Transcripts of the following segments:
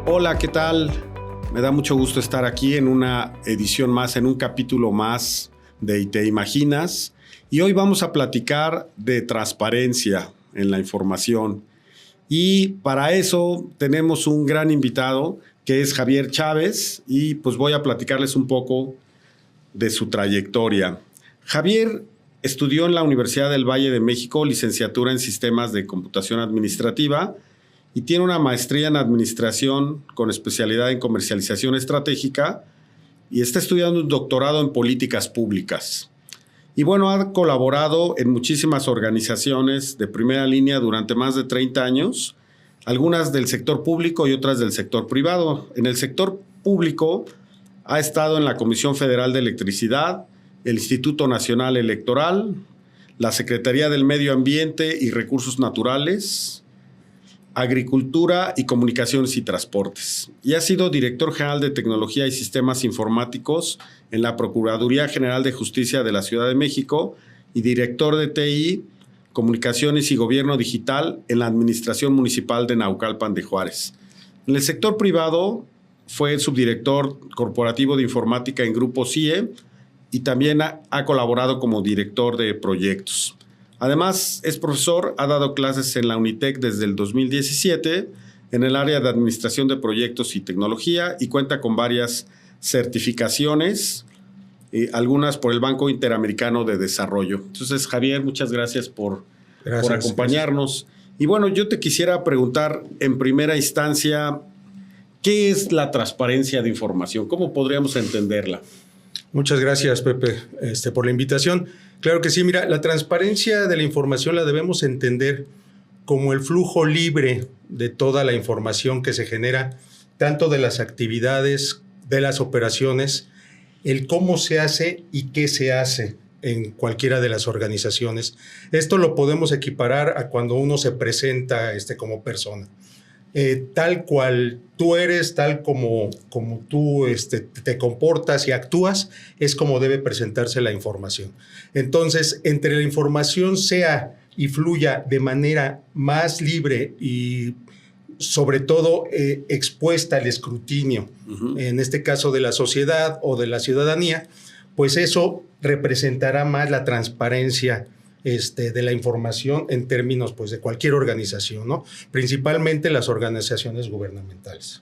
Hola, ¿qué tal? Me da mucho gusto estar aquí en una edición más, en un capítulo más de Te Imaginas. Y hoy vamos a platicar de transparencia en la información. Y para eso tenemos un gran invitado que es Javier Chávez y pues voy a platicarles un poco de su trayectoria. Javier estudió en la Universidad del Valle de México, licenciatura en Sistemas de Computación Administrativa, y tiene una maestría en Administración con especialidad en Comercialización Estratégica y está estudiando un doctorado en Políticas Públicas. Y bueno, ha colaborado en muchísimas organizaciones de primera línea durante más de 30 años, algunas del sector público y otras del sector privado. En el sector público ha estado en la Comisión Federal de Electricidad, el Instituto Nacional Electoral, la Secretaría del Medio Ambiente y Recursos Naturales, Agricultura y Comunicaciones y Transportes. Y ha sido director general de Tecnología y Sistemas Informáticos en la Procuraduría General de Justicia de la Ciudad de México y director de TI, Comunicaciones y Gobierno Digital en la Administración Municipal de Naucalpan de Juárez. En el sector privado fue subdirector corporativo de informática en Grupo CIE y también ha colaborado como director de proyectos. Además, es profesor, ha dado clases en la Unitec desde el 2017 en el área de Administración de Proyectos y Tecnología y cuenta con varias certificaciones, algunas por el Banco Interamericano de Desarrollo. Entonces, Javier, muchas gracias por acompañarnos. Gracias. Y bueno, yo te quisiera preguntar en primera instancia, ¿qué es la transparencia de información? ¿Cómo podríamos entenderla? Muchas gracias, Pepe, por la invitación. Claro que sí, mira, la transparencia de la información la debemos entender como el flujo libre de toda la información que se genera, tanto de las actividades, de las operaciones, el cómo se hace y qué se hace en cualquiera de las organizaciones. Esto lo podemos equiparar a cuando uno se presenta como persona. Tal cual tú eres, tal como tú te comportas y actúas, es como debe presentarse la información. Entonces, entre la información sea y fluya de manera más libre y sobre todo expuesta al escrutinio, en este caso de la sociedad o de la ciudadanía, pues eso representará más la transparencia de la información en términos pues, de cualquier organización, ¿no? Principalmente las organizaciones gubernamentales.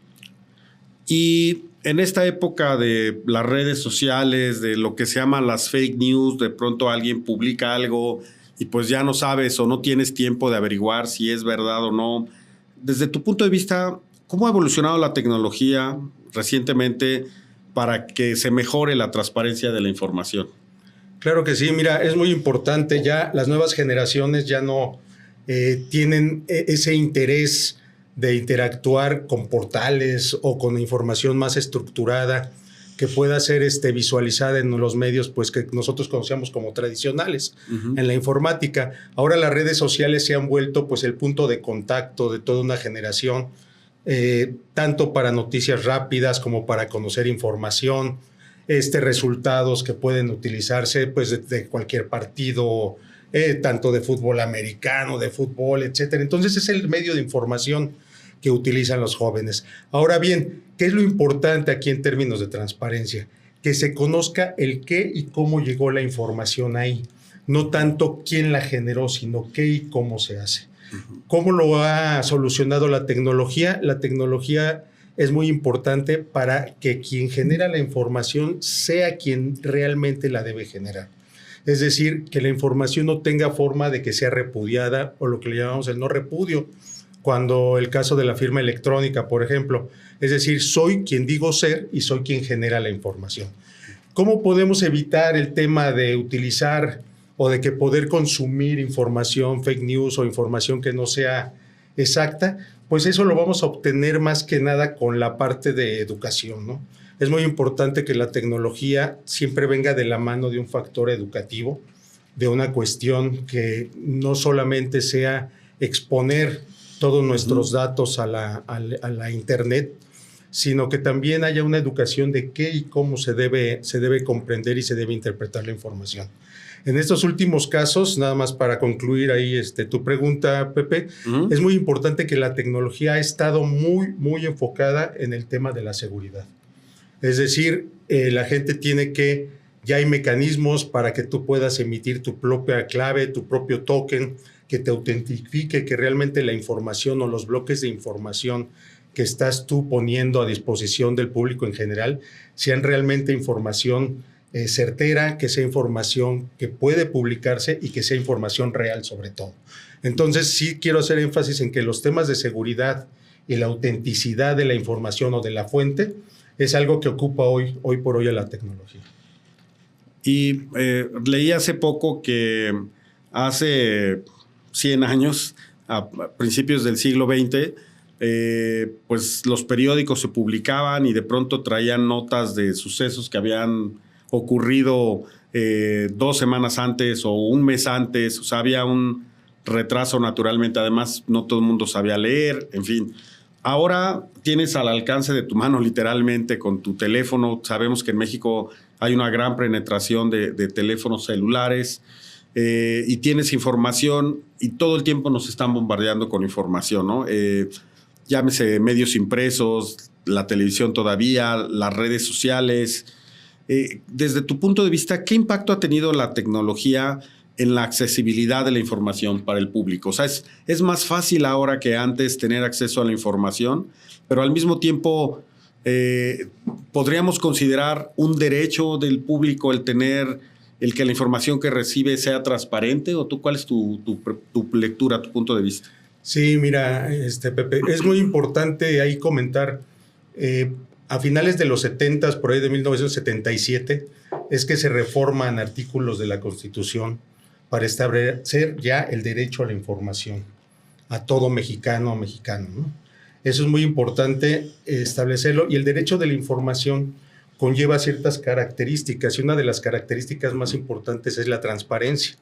Y en esta época de las redes sociales, de lo que se llaman las fake news, de pronto alguien publica algo y pues ya no sabes o no tienes tiempo de averiguar si es verdad o no. Desde tu punto de vista, ¿cómo ha evolucionado la tecnología recientemente para que se mejore la transparencia de la información? Claro que sí, mira, es muy importante. Ya las nuevas generaciones ya no tienen ese interés de interactuar con portales o con información más estructurada que pueda ser visualizada en los medios pues, que nosotros conocíamos como tradicionales en la informática. Ahora las redes sociales se han vuelto pues, el punto de contacto de toda una generación, tanto para noticias rápidas como para conocer información, resultados que pueden utilizarse pues, de cualquier partido, tanto de fútbol americano, de fútbol, etcétera. Entonces es el medio de información que utilizan los jóvenes. Ahora bien, ¿qué es lo importante aquí en términos de transparencia? Que se conozca el qué y cómo llegó la información ahí. No tanto quién la generó, sino qué y cómo se hace. ¿Cómo lo ha solucionado la tecnología? La tecnología es muy importante para que quien genera la información sea quien realmente la debe generar. Es decir, que la información no tenga forma de que sea repudiada o lo que le llamamos el no repudio, cuando el caso de la firma electrónica, por ejemplo. Es decir, soy quien digo ser y soy quien genera la información. ¿Cómo podemos evitar el tema de utilizar o de que poder consumir información, fake news o información que no sea exacta? Pues eso lo vamos a obtener más que nada con la parte de educación, ¿no? Es muy importante que la tecnología siempre venga de la mano de un factor educativo, de una cuestión que no solamente sea exponer todos nuestros datos a la Internet, sino que también haya una educación de qué y cómo se debe comprender y se debe interpretar la información. En estos últimos casos, nada más para concluir ahí tu pregunta, Pepe, es muy importante que la tecnología ha estado muy enfocada en el tema de la seguridad. Es decir, la gente ya hay mecanismos para que tú puedas emitir tu propia clave, tu propio token, que te autentifique que realmente la información o los bloques de información que estás tú poniendo a disposición del público en general sean realmente información certera, que sea información que puede publicarse y que sea información real sobre todo. Entonces sí quiero hacer énfasis en que los temas de seguridad y la autenticidad de la información o de la fuente es algo que ocupa hoy por hoy a la tecnología. Y leí hace poco que hace 100 años, a principios del siglo XX, pues los periódicos se publicaban y de pronto traían notas de sucesos que habían ocurrido 2 semanas antes o un mes antes. O sea, había un retraso naturalmente. Además, no todo el mundo sabía leer, en fin. Ahora tienes al alcance de tu mano literalmente con tu teléfono. Sabemos que en México hay una gran penetración de teléfonos celulares. Y tienes información y todo el tiempo nos están bombardeando con información, ¿no? Llámese medios impresos, la televisión todavía, las redes sociales. Desde tu punto de vista, ¿qué impacto ha tenido la tecnología en la accesibilidad de la información para el público? O sea, es más fácil ahora que antes tener acceso a la información, pero al mismo tiempo podríamos considerar un derecho del público el que la información que recibe sea transparente. ¿O tú cuál es tu lectura, tu punto de vista? Sí, mira, Pepe, es muy importante ahí comentar, a finales de los 70s, por ahí de 1977, es que se reforman artículos de la Constitución para establecer ya el derecho a la información a todo mexicano o mexicano, ¿no? Eso es muy importante establecerlo, y el derecho de la información conlleva ciertas características, y una de las características más importantes es la transparencia.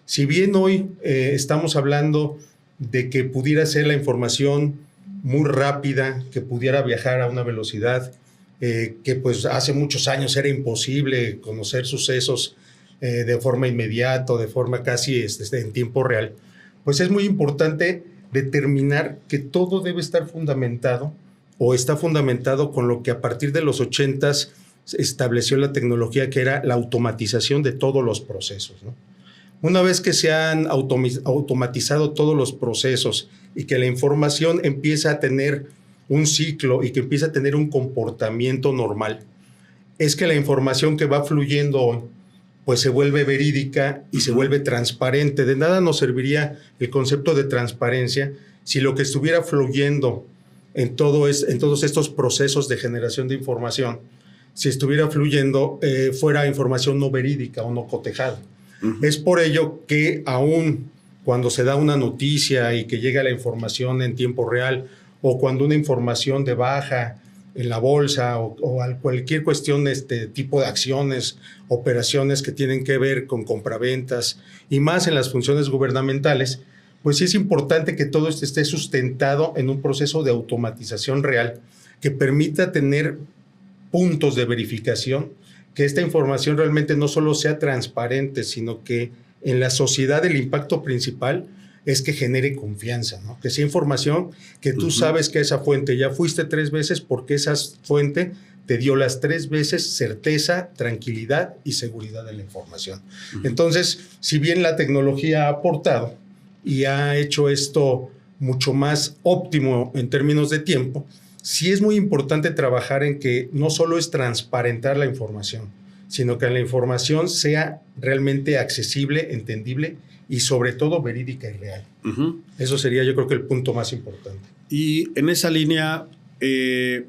Si bien hoy estamos hablando de que pudiera ser la información muy rápida, que pudiera viajar a una velocidad que pues hace muchos años era imposible conocer sucesos de forma inmediata, de forma casi en tiempo real, pues es muy importante determinar que todo debe estar fundamentado o está fundamentado con lo que a partir de los 80s estableció la tecnología, que era la automatización de todos los procesos, ¿no? Una vez que se han automatizado todos los procesos y que la información empieza a tener un ciclo y que empieza a tener un comportamiento normal, es que la información que va fluyendo hoy pues se vuelve verídica y se vuelve transparente. De nada nos serviría el concepto de transparencia si lo que estuviera fluyendo en todos estos procesos de generación de información, si estuviera fluyendo, fuera información no verídica o no cotejada. Es por ello que aún cuando se da una noticia y que llega la información en tiempo real, o cuando una información de baja en la bolsa o cualquier cuestión, tipo de acciones, operaciones que tienen que ver con compraventas y más en las funciones gubernamentales, pues sí es importante que todo esto esté sustentado en un proceso de automatización real que permita tener puntos de verificación, que esta información realmente no solo sea transparente, sino que en la sociedad el impacto principal es que genere confianza, ¿no? Que sea información que tú sabes que esa fuente ya fuiste 3 veces porque esa fuente te dio las 3 veces certeza, tranquilidad y seguridad de la información. Entonces, si bien la tecnología ha aportado y ha hecho esto mucho más óptimo en términos de tiempo, sí es muy importante trabajar en que no solo es transparentar la información, sino que la información sea realmente accesible, entendible y sobre todo verídica y real. Eso sería, yo creo, que el punto más importante. Y en esa línea, ¿qué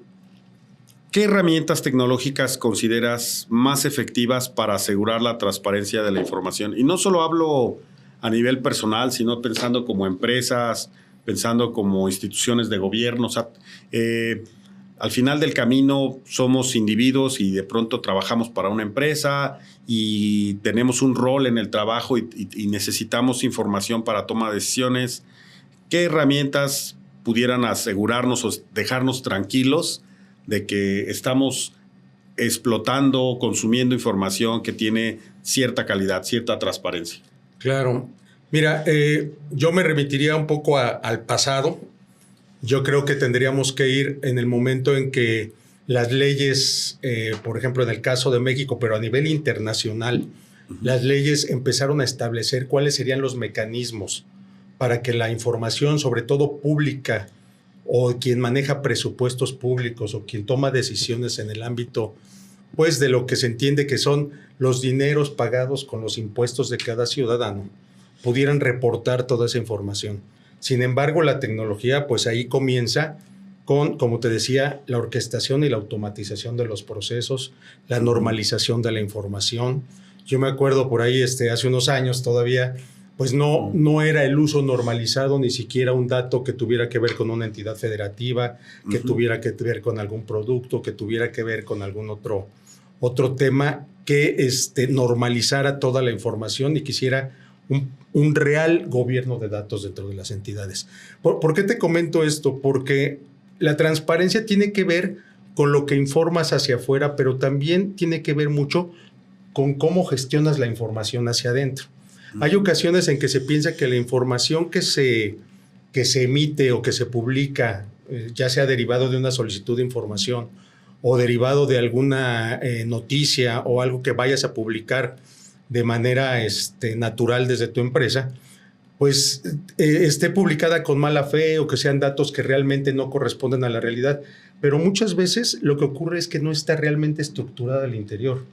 herramientas tecnológicas consideras más efectivas para asegurar la transparencia de la información? Y no solo hablo a nivel personal, sino pensando como empresas, pensando como instituciones de gobierno. O sea, al final del camino somos individuos y de pronto trabajamos para una empresa y tenemos un rol en el trabajo y necesitamos información para toma de decisiones. ¿Qué herramientas pudieran asegurarnos o dejarnos tranquilos de que estamos explotando, consumiendo información que tiene cierta calidad, cierta transparencia. Claro. Mira, yo me remitiría un poco al pasado. Yo creo que tendríamos que ir en el momento en que las leyes, por ejemplo, en el caso de México, pero a nivel internacional, las leyes empezaron a establecer cuáles serían los mecanismos para que la información, sobre todo pública, o quien maneja presupuestos públicos o quien toma decisiones en el ámbito, pues, de lo que se entiende que son los dineros pagados con los impuestos de cada ciudadano, pudieran reportar toda esa información. Sin embargo, la tecnología, pues ahí comienza con, como te decía, la orquestación y la automatización de los procesos, la normalización de la información. Yo me acuerdo por ahí, hace unos años todavía, pues no era el uso normalizado ni siquiera un dato que tuviera que ver con una entidad federativa, que tuviera que ver con algún producto, que tuviera que ver con algún otro tema que normalizara toda la información y quisiera un real gobierno de datos dentro de las entidades. ¿Por qué te comento esto? Porque la transparencia tiene que ver con lo que informas hacia afuera, pero también tiene que ver mucho con cómo gestionas la información hacia adentro. Hay ocasiones en que se piensa que la información que se emite o que se publica, ya sea derivado de una solicitud de información o derivado de alguna noticia o algo que vayas a publicar de manera natural desde tu empresa, pues esté publicada con mala fe o que sean datos que realmente no corresponden a la realidad. Pero muchas veces lo que ocurre es que no está realmente estructurada al interior.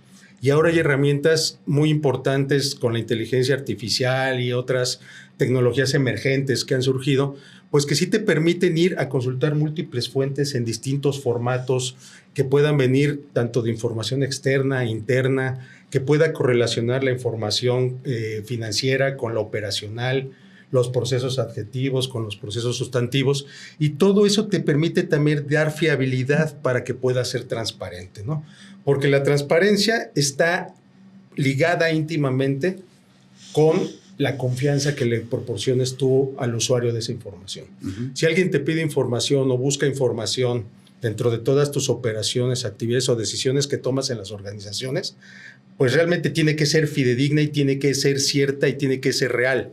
Y ahora hay herramientas muy importantes con la inteligencia artificial y otras tecnologías emergentes que han surgido, pues que sí te permiten ir a consultar múltiples fuentes en distintos formatos que puedan venir tanto de información externa, interna, que pueda correlacionar la información financiera con la operacional, los procesos adjetivos con los procesos sustantivos, y todo eso te permite también dar fiabilidad para que pueda ser transparente, ¿no? Porque la transparencia está ligada íntimamente con la confianza que le proporciones tú al usuario de esa información. Si alguien te pide información o busca información dentro de todas tus operaciones, actividades o decisiones que tomas en las organizaciones, pues realmente tiene que ser fidedigna y tiene que ser cierta y tiene que ser real.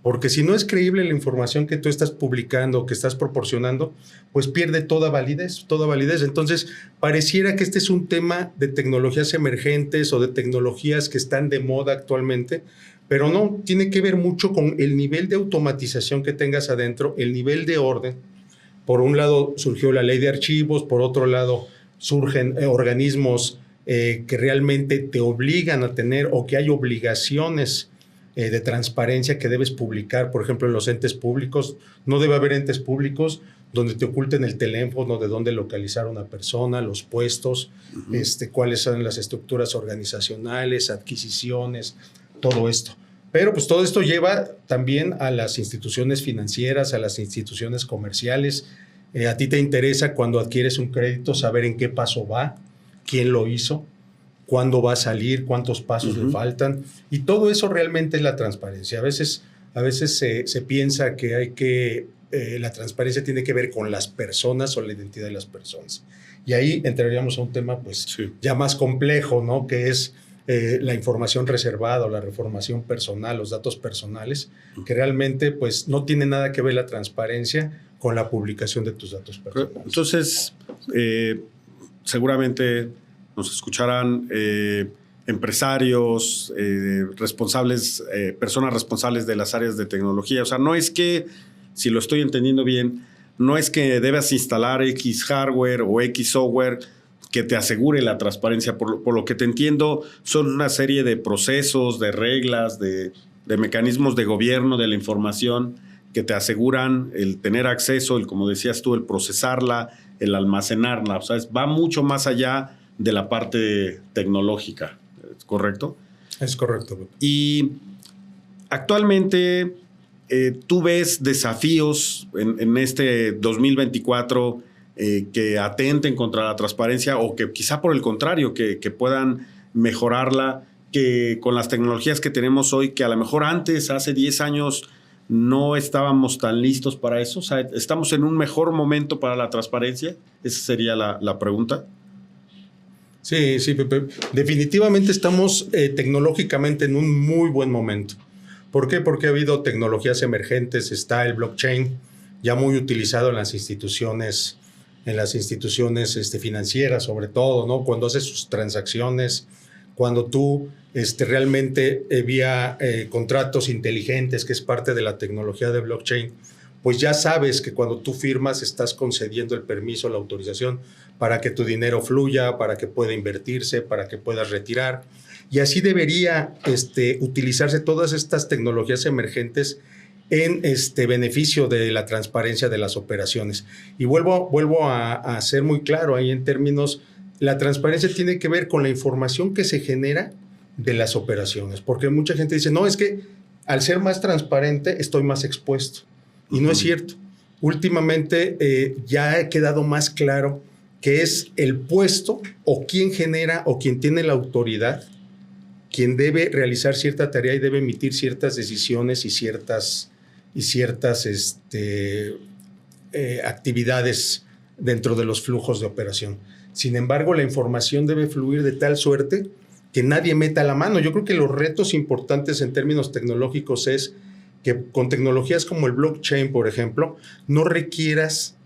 Porque si no es creíble la información que tú estás publicando o que estás proporcionando, pues pierde toda validez, toda validez. Entonces, pareciera que este es un tema de tecnologías emergentes o de tecnologías que están de moda actualmente, pero no, tiene que ver mucho con el nivel de automatización que tengas adentro, el nivel de orden. Por un lado surgió la ley de archivos, por otro lado surgen organismos que realmente te obligan a tener o que hay obligaciones de transparencia que debes publicar. Por ejemplo, en los entes públicos, no debe haber entes públicos donde te oculten el teléfono de dónde localizar a una persona, los puestos, cuáles son las estructuras organizacionales, adquisiciones, todo esto. Pero pues todo esto lleva también a las instituciones financieras, a las instituciones comerciales. A ti te interesa cuando adquieres un crédito saber en qué paso va, quién lo hizo, cuándo va a salir, cuántos pasos le faltan, y todo eso realmente es la transparencia. A veces se piensa que la transparencia tiene que ver con las personas o la identidad de las personas. Y ahí entraríamos a un tema ya más complejo, ¿no? Que es la información reservada o la información personal, los datos personales, que realmente pues no tiene nada que ver la transparencia con la publicación de tus datos personales. Entonces, seguramente nos escucharán empresarios, responsables, personas responsables de las áreas de tecnología. O sea, no es que, si lo estoy entendiendo bien, no es que debas instalar X hardware o X software que te asegure la transparencia. Por lo que te entiendo, son una serie de procesos, de reglas, de mecanismos de gobierno de la información que te aseguran el tener acceso, el, como decías tú, el procesarla, el almacenarla. O sea, va mucho más allá de la parte tecnológica, ¿correcto? Es correcto. Y actualmente tú ves desafíos en este 2024 que atenten contra la transparencia o que quizá por el contrario, que puedan mejorarla, que con las tecnologías que tenemos hoy, que a lo mejor antes, hace 10 años, no estábamos tan listos para eso. O sea, ¿estamos en un mejor momento para la transparencia? Esa sería la pregunta. Sí, sí, Pepe. Definitivamente estamos tecnológicamente en un muy buen momento. ¿Por qué? Porque ha habido tecnologías emergentes, está el blockchain ya muy utilizado en las instituciones financieras sobre todo, ¿no? Cuando haces sus transacciones, cuando tú realmente vía contratos inteligentes, que es parte de la tecnología de blockchain, pues ya sabes que cuando tú firmas estás concediendo el permiso, la autorización para que tu dinero fluya, para que pueda invertirse, para que puedas retirar. Y así debería utilizarse todas estas tecnologías emergentes en beneficio de la transparencia de las operaciones. Y vuelvo a ser muy claro ahí en términos, la transparencia tiene que ver con la información que se genera de las operaciones, porque mucha gente dice, no, es que al ser más transparente estoy más expuesto. Y no es cierto. Últimamente ya ha quedado más claro que es el puesto o quien genera o quien tiene la autoridad, quien debe realizar cierta tarea y debe emitir ciertas decisiones y ciertas actividades dentro de los flujos de operación. Sin embargo, la información debe fluir de tal suerte que nadie meta la mano. Yo creo que los retos importantes en términos tecnológicos es que con tecnologías como el blockchain, por ejemplo, no requieras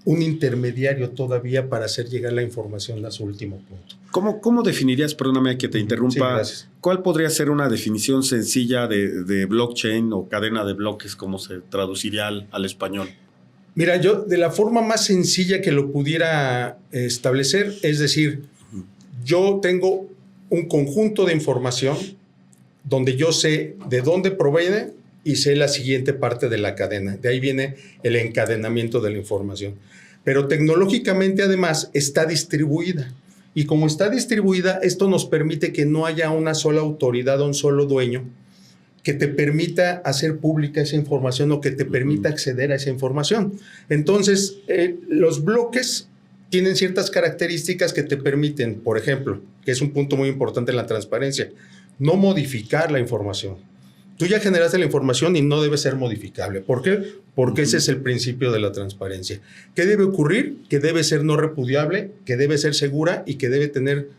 un intermediario todavía para hacer llegar la información a su último punto. ¿Cómo definirías, perdóname que te interrumpa, sí, cuál podría ser una definición sencilla de blockchain o cadena de bloques, como se traduciría al español? Mira, yo de la forma más sencilla que lo pudiera establecer, es decir, yo tengo un conjunto de información donde yo sé de dónde proviene y sé la siguiente parte de la cadena. De ahí viene el encadenamiento de la información. Pero tecnológicamente, además, está distribuida. Y como está distribuida, esto nos permite que no haya una sola autoridad o un solo dueño que te permita hacer pública esa información o que te permita acceder a esa información. Entonces, los bloques tienen ciertas características que te permiten, por ejemplo, que es un punto muy importante en la transparencia, no modificar la información. Tú ya generaste la información y no debe ser modificable. ¿Por qué? Porque ese es el principio de la transparencia. ¿Qué debe ocurrir? Que debe ser no repudiable, que debe ser segura y que debe tener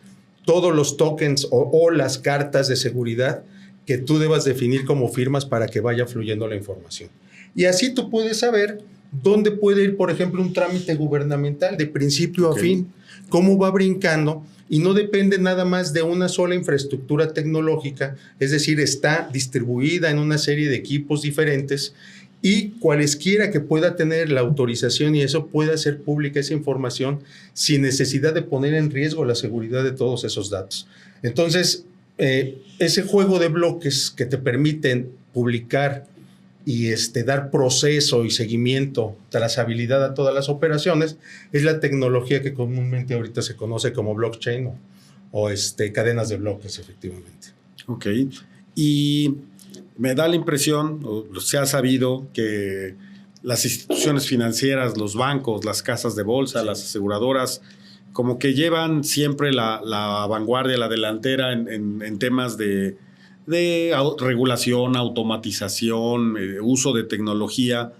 todos los tokens o las cartas de seguridad que tú debas definir como firmas para que vaya fluyendo la información. Y así tú puedes saber dónde puede ir, por ejemplo, un trámite gubernamental de principio a fin, cómo va brincando. Y no depende nada más de una sola infraestructura tecnológica, es decir, está distribuida en una serie de equipos diferentes y cualesquiera que pueda tener la autorización y eso pueda hacer pública esa información sin necesidad de poner en riesgo la seguridad de todos esos datos. Entonces, ese juego de bloques que te permiten publicar y dar proceso y seguimiento, trazabilidad a todas las operaciones, es la tecnología que comúnmente ahorita se conoce como blockchain o cadenas de bloques, efectivamente. Ok. Y me da la impresión, o se ha sabido, que las instituciones financieras, los bancos, las casas de bolsa, las aseguradoras, como que llevan siempre la vanguardia, la delantera en temas de regulación, automatización, uso de tecnología,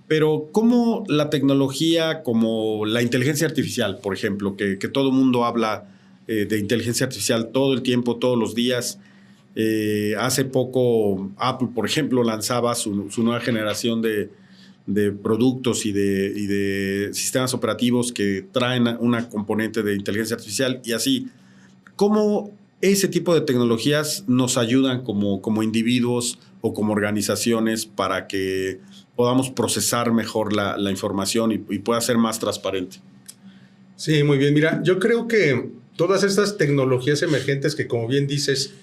pero ¿cómo la tecnología, como la inteligencia artificial, por ejemplo, que todo el mundo habla de inteligencia artificial todo el tiempo, todos los días? Hace poco Apple, por ejemplo, lanzaba su nueva generación de productos y de sistemas operativos que traen una componente de inteligencia artificial y así. ¿Cómo ese tipo de tecnologías nos ayudan como individuos o como organizaciones para que podamos procesar mejor la información y pueda ser más transparente? Sí, muy bien. Mira, yo creo que todas estas tecnologías emergentes que, como bien dices,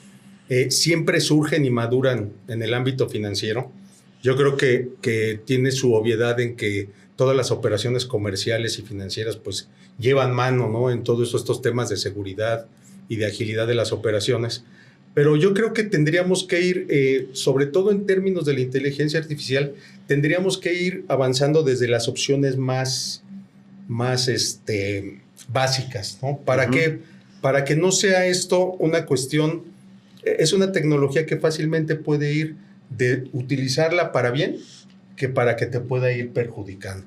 siempre surgen y maduran en el ámbito financiero, yo creo que tiene su obviedad en que todas las operaciones comerciales y financieras pues llevan mano, ¿no?, en todos estos temas de seguridad y de agilidad de las operaciones. Pero yo creo que tendríamos que ir, sobre todo en términos de la inteligencia artificial, tendríamos que ir avanzando desde las opciones más básicas, ¿no? ¿Para qué? Para que no sea esto una cuestión, es una tecnología que fácilmente puede ir de utilizarla para bien que para que te pueda ir perjudicando.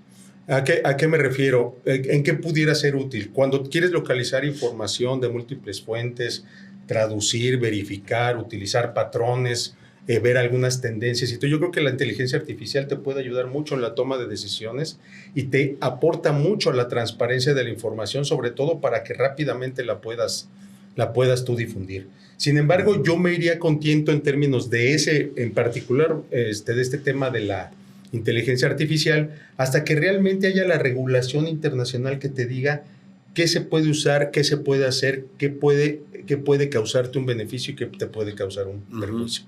¿A qué me refiero? ¿En qué pudiera ser útil? Cuando quieres localizar información de múltiples fuentes, traducir, verificar, utilizar patrones, ver algunas tendencias. Yo creo que la inteligencia artificial te puede ayudar mucho en la toma de decisiones y te aporta mucho a la transparencia de la información, sobre todo para que rápidamente la puedas tú difundir. Sin embargo, yo me iría contento en términos de ese, en particular, de este tema de la inteligencia artificial, hasta que realmente haya la regulación internacional que te diga qué se puede usar, qué se puede hacer, qué puede causarte un beneficio y qué te puede causar un perjuicio.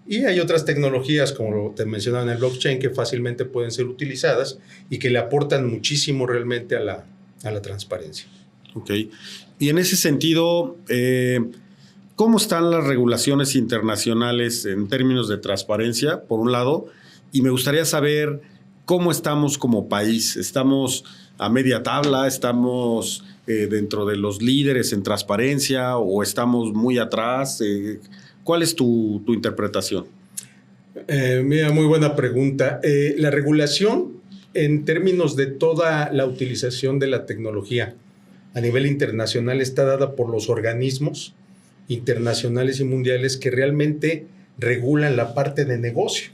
Y hay otras tecnologías, como te mencionaba en el blockchain, que fácilmente pueden ser utilizadas y que le aportan muchísimo realmente a la transparencia. Ok. Y en ese sentido, ¿cómo están las regulaciones internacionales en términos de transparencia, por un lado? Y me gustaría saber cómo estamos como país. ¿Estamos a media tabla? ¿Estamos dentro de los líderes en transparencia o estamos muy atrás? ¿Cuál es tu interpretación? Mira, muy buena pregunta. La regulación en términos de toda la utilización de la tecnología a nivel internacional está dada por los organismos internacionales y mundiales que realmente regulan la parte de negocio.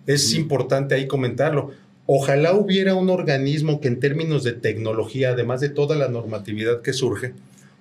Es importante ahí comentarlo. Ojalá hubiera un organismo que en términos de tecnología, además de toda la normatividad que surge,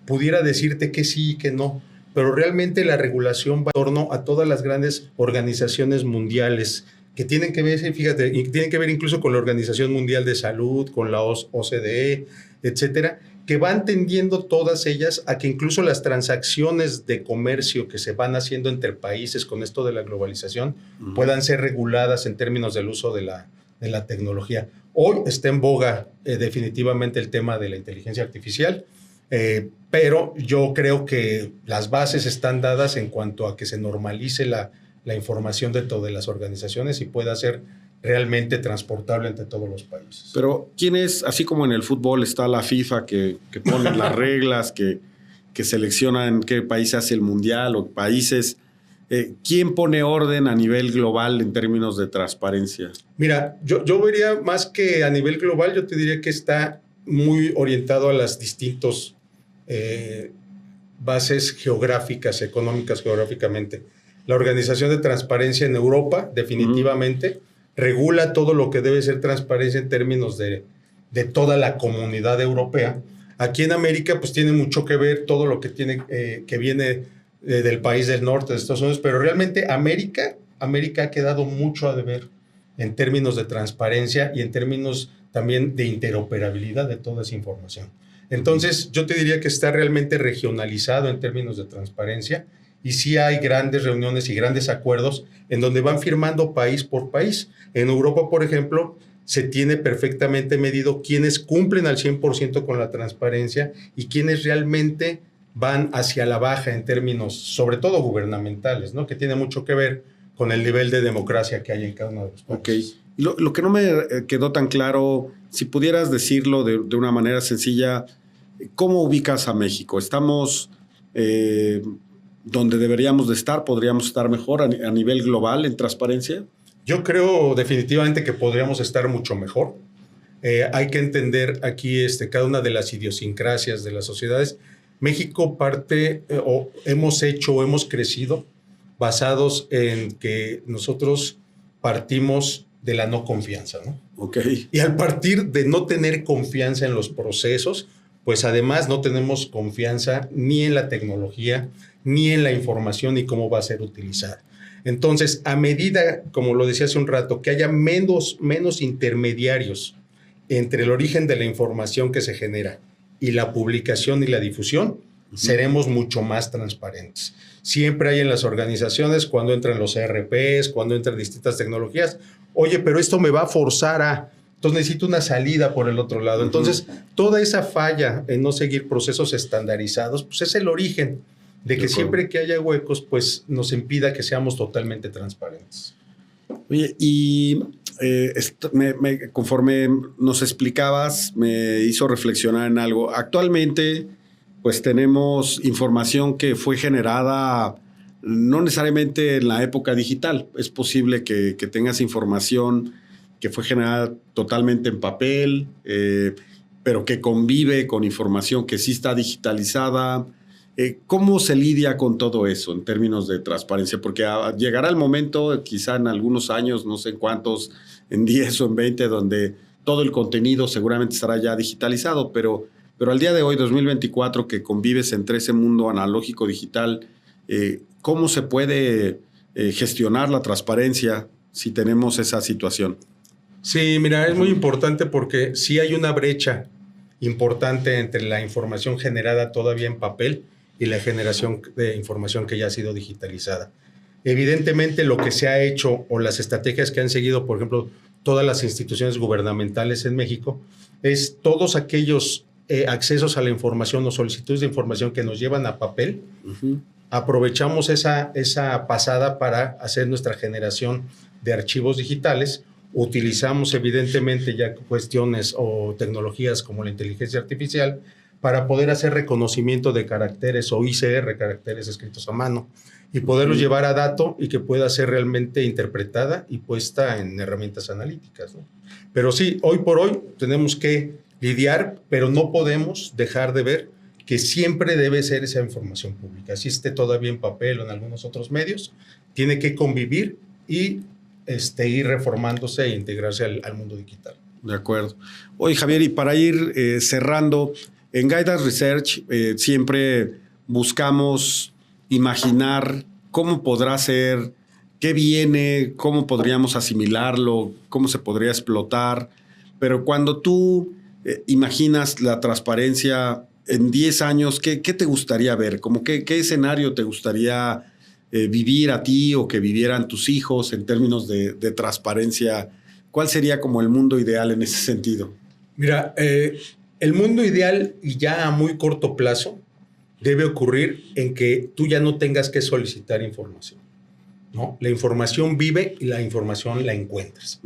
pudiera decirte que sí y que no. Pero realmente la regulación va en torno a todas las grandes organizaciones mundiales que tienen que ver, fíjate, tienen que ver incluso con la Organización Mundial de Salud, con la OCDE, etcétera, que van tendiendo todas ellas a que incluso las transacciones de comercio que se van haciendo entre países con esto de la globalización puedan ser reguladas en términos del uso de la tecnología. Hoy está en boga definitivamente el tema de la inteligencia artificial, pero yo creo que las bases están dadas en cuanto a que se normalice la información dentro de las organizaciones y pueda ser realmente transportable entre todos los países. Pero ¿quién es, así como en el fútbol está la FIFA que pone las reglas, que selecciona en qué país se hace el mundial o países, ¿quién pone orden a nivel global en términos de transparencia? Mira, yo vería más que a nivel global, yo te diría que está muy orientado a las distintas bases geográficas, económicas geográficamente. La Organización de Transparencia en Europa, definitivamente, regula todo lo que debe ser transparencia en términos de toda la comunidad europea. Aquí en América, pues tiene mucho que ver todo lo que viene del país del norte de Estados Unidos, pero realmente América ha quedado mucho a deber en términos de transparencia y en términos también de interoperabilidad de toda esa información. Entonces, yo te diría que está realmente regionalizado en términos de transparencia y sí hay grandes reuniones y grandes acuerdos en donde van firmando país por país. En Europa, por ejemplo, se tiene perfectamente medido quiénes cumplen al 100% con la transparencia y quiénes realmente van hacia la baja en términos, sobre todo gubernamentales, ¿no? Que tiene mucho que ver con el nivel de democracia que hay en cada uno de los países. Ok. Lo que no me quedó tan claro, si pudieras decirlo de una manera sencilla, ¿cómo ubicas a México? ¿Estamos donde deberíamos de estar? ¿Podríamos estar mejor a nivel global en transparencia? Yo creo definitivamente que podríamos estar mucho mejor. Hay que entender aquí cada una de las idiosincrasias de las sociedades. México hemos crecido basados en que nosotros partimos de la no confianza, ¿no? Okay. Y al partir de no tener confianza en los procesos, pues además no tenemos confianza ni en la tecnología, ni en la información, ni cómo va a ser utilizada. Entonces, a medida, como lo decía hace un rato, que haya menos intermediarios entre el origen de la información que se genera y la publicación y la difusión, seremos mucho más transparentes. Siempre hay en las organizaciones, cuando entran los ERPs, cuando entran distintas tecnologías, oye, pero esto me va a forzar a... Entonces necesito una salida por el otro lado. Entonces, toda esa falla en no seguir procesos estandarizados, pues es el origen de que siempre que haya huecos, pues nos impida que seamos totalmente transparentes. Oye, y conforme nos explicabas, me hizo reflexionar en algo. Actualmente, pues tenemos información que fue generada no necesariamente en la época digital. Es posible que tengas información que fue generada totalmente en papel, pero que convive con información que sí está digitalizada. ¿Cómo se lidia con todo eso en términos de transparencia? Porque llegará el momento, quizá en algunos años, no sé cuántos, en 10 o en 20, donde todo el contenido seguramente estará ya digitalizado, pero al día de hoy, 2024, que convives entre ese mundo analógico digital, ¿cómo se puede gestionar la transparencia si tenemos esa situación? Sí, mira, es muy importante porque sí hay una brecha importante entre la información generada todavía en papel y la generación de información que ya ha sido digitalizada. Evidentemente, lo que se ha hecho o las estrategias que han seguido, por ejemplo, todas las instituciones gubernamentales en México, es todos aquellos accesos a la información o solicitudes de información que nos llevan a papel. Aprovechamos esa pasada para hacer nuestra generación de archivos digitales. Utilizamos evidentemente ya cuestiones o tecnologías como la inteligencia artificial para poder hacer reconocimiento de caracteres o ICR, caracteres escritos a mano, y poderlos llevar a dato y que pueda ser realmente interpretada y puesta en herramientas analíticas, ¿no? Pero sí, hoy por hoy tenemos que lidiar, pero no podemos dejar de ver que siempre debe ser esa información pública. Si esté todavía en papel o en algunos otros medios, tiene que convivir y ir reformándose e integrarse al mundo digital. De acuerdo. Oye, Javier, y para ir cerrando, en Guidance Research siempre buscamos imaginar cómo podrá ser, qué viene, cómo podríamos asimilarlo, cómo se podría explotar. Pero cuando tú imaginas la transparencia en 10 años, ¿qué te gustaría ver? Como qué escenario te gustaría vivir a ti o que vivieran tus hijos en términos de transparencia? ¿Cuál sería como el mundo ideal en ese sentido? Mira, el mundo ideal y ya a muy corto plazo debe ocurrir en que tú ya no tengas que solicitar información, ¿no? La información vive y la información la encuentras.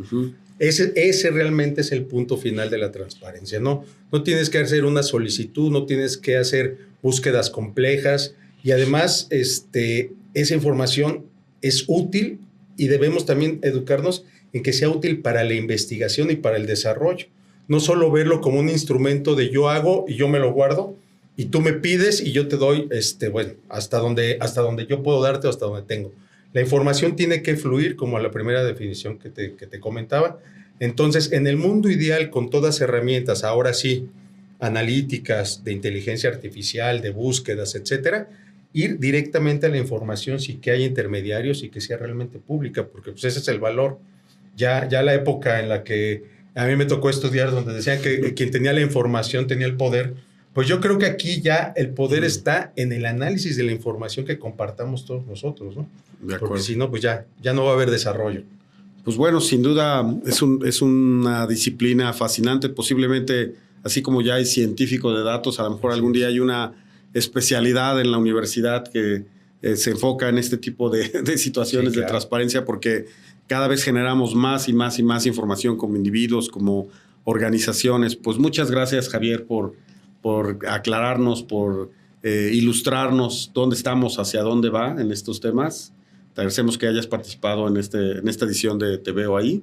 Ese realmente es el punto final de la transparencia, ¿no? No tienes que hacer una solicitud, no tienes que hacer búsquedas complejas y además esa información es útil y debemos también educarnos en que sea útil para la investigación y para el desarrollo. No solo verlo como un instrumento de yo hago y yo me lo guardo y tú me pides y yo te doy, hasta donde yo puedo darte o hasta donde tengo. La información tiene que fluir como a la primera definición que te comentaba. Entonces, en el mundo ideal, con todas herramientas, ahora sí, analíticas, de inteligencia artificial, de búsquedas, etcétera, ir directamente a la información sin que haya intermediarios y que sea realmente pública, porque pues, ese es el valor. Ya la época en la que a mí me tocó estudiar, donde decían que quien tenía la información tenía el poder, pues yo creo que aquí ya el poder está en el análisis de la información que compartamos todos nosotros, ¿no? De acuerdo. Porque si no, pues ya no va a haber desarrollo. Pues bueno, sin duda es una disciplina fascinante. Posiblemente, así como ya hay científico de datos, a lo mejor algún día hay una especialidad en la universidad que se enfoca en este tipo de situaciones, sí, claro, de transparencia, porque cada vez generamos más y más y más información como individuos, como organizaciones. Pues muchas gracias, Javier, por aclararnos, por ilustrarnos dónde estamos, hacia dónde va en estos temas. Te agradecemos que hayas participado en esta edición de Te Veo Ahí.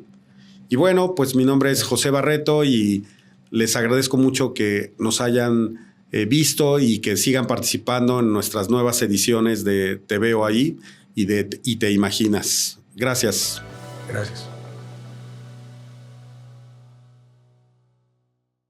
Y bueno, pues mi nombre es José Barreto y les agradezco mucho que nos hayan visto y que sigan participando en nuestras nuevas ediciones de Te Veo Ahí y Te Imaginas. Gracias. Gracias.